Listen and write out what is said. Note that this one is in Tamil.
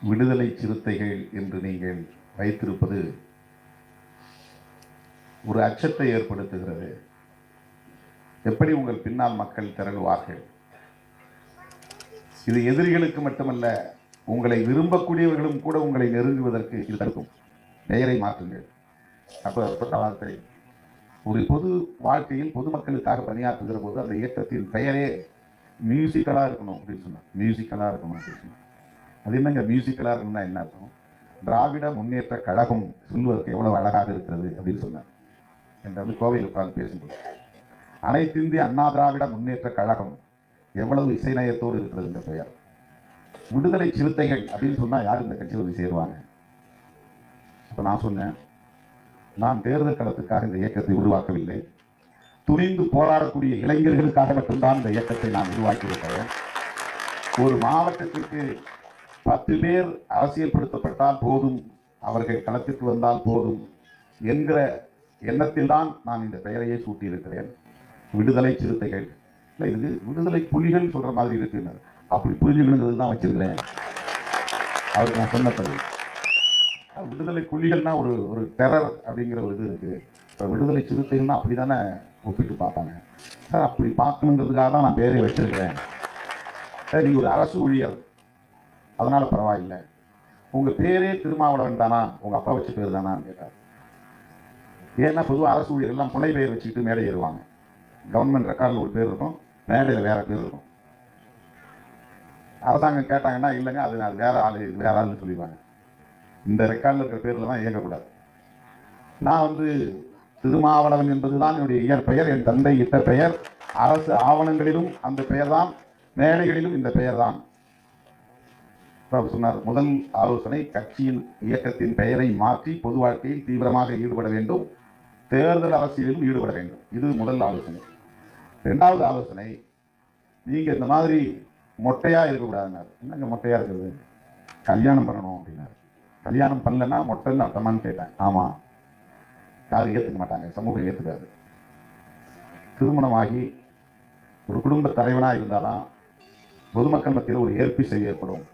விடுதலை சிறுத்தைகள் என்று நீங்கள் வைத்திருப்பது ஒரு அச்சத்தை ஏற்படுத்துகிறது. எப்படி உங்கள் பின்னால் மக்கள் திரளுவார்கள்? இது எதிரிகளுக்கு மட்டுமல்ல, உங்களை விரும்பக்கூடியவர்களும் கூட உங்களை நெருங்குவதற்கு இது தடுக்கும். பெயரை மாற்றுங்கள். அப்ப வார்த்தை ஒரு பொது வாழ்க்கையில் பொதுமக்களுக்காக பணியாற்றுகிற போது அந்த இயக்கத்தின் பெயரே மியூசிக்கலா இருக்கணும் அப்படின்னு சொன்னார். மியூசிக்கலா இருக்கணும் அப்படின்னு சொன்னார். அது என்னங்க மியூசிக்கலா இருக்கணும்னா என்ன அர்த்தம்? திராவிட முன்னேற்ற கழகம் சொல்வதற்கு எவ்வளவு அழகாக இருக்கிறது அப்படின்னு சொன்னார். என்று கோவையில் உட்கார்ந்து பேசும்போது அனைத்து இந்திய அண்ணா திராவிட முன்னேற்ற கழகம் எவ்வளவு இசைநயத்தோடு இருக்கிறது இந்த பெயர். விடுதலை சிறுத்தைகள் அப்படின்னு சொன்னா யார் இந்த கட்சி வந்து சேருவாங்க? அப்ப நான் சொன்னேன், நான் தேர்தல் களத்துக்காக இந்த இயக்கத்தை உருவாக்கவில்லை. துணிந்து போராடக்கூடிய இளைஞர்களுக்காக மட்டும்தான் இந்த இயக்கத்தை நான் உருவாக்கியிருக்கிறேன். ஒரு மாவட்டத்திற்கு 10 பேர் அரசியல்படுத்தப்பட்டால் போதும், அவர்கள் களத்திற்கு வந்தால் போதும் என்கிற எண்ணத்தில் தான் நான் இந்த பெயரையே சூட்டியிருக்கிறேன். விடுதலை சிறுத்தைகள் இல்லை, இது விடுதலை புலிகள் சொல்ற மாதிரி இருக்கு. அப்படி புரிஞ்சுக்கணுங்கிறது தான் வச்சிருக்கிறேன். அவருக்கு நான் சொன்னது விடுதலை புலிகள்னா ஒரு டெரர் அப்படிங்கிற ஒரு இது இருக்கு. இப்போ விடுதலை சிறுத்தைகள்னா அப்படி தானே ஒப்பிட்டு பார்ப்பாங்க சார். அப்படி பார்க்கணுங்கிறதுக்காக தான் நான் பேரை வச்சிருக்கிறேன். சார் நீங்கள் ஒரு அரசு ஊழியர், அதனால பரவாயில்லை. உங்கள் பேரே திருமாவளவன் தானா, உங்கள் அப்பா வச்ச பேர் தானான்னு கேட்டார். ஏன்னா பொதுவாக அரசு ஊழியர்கள்லாம் புனை பெயர் வச்சுக்கிட்டு மேடை ஏறுவாங்க. கவர்மெண்ட் ரெக்கார்டில் ஒரு பேர் இருக்கும், மேடையில் வேற பேர் இருக்கும். அரசாங்கம் கேட்டாங்கன்னா இல்லைங்க அது வேற ஆள், இது வேற ஆள்னு சொல்லிடுவாங்க. இந்த ரெக்கார்டில் இருக்கிற பேரில் தான் இயங்கக்கூடாது. நான் திருமாவளவன் என்பதுதான் என்னுடைய இயற்பெயர், என் தந்தை இட்ட பெயர். அரசு ஆவணங்களிலும் அந்த பெயர் தான், மேடைகளிலும் இந்த பெயர் தான். சொன்னார், முதல் ஆலோசனை கட்சியின் இயக்கத்தின் பெயரை மாற்றி பொது வாழ்க்கையில் தீவிரமாக ஈடுபட வேண்டும், தேர்தல் அரசியலிலும் ஈடுபட வேண்டும். இது முதல் ஆலோசனை. 2வது ஆலோசனை, நீங்க இந்த மாதிரி மொட்டையா இருக்கக்கூடாதுன்னாரு. என்னங்க மொட்டையா இருக்கிறது? கல்யாணம் பண்ணணும் அப்படின்னாரு. கல்யாணம் பண்ணலன்னா மொட்டைன்னு அர்த்தமான்னு கேட்டேன். ஆமா, யாரும் ஏற்றுக்க மாட்டாங்க, சமூகம் ஏற்றுக்காது. திருமணமாகி ஒரு குடும்ப தலைவனாக இருந்தாலும் பொதுமக்கள் மத்தியில் ஒரு ஏற்பிசை ஏற்படும்.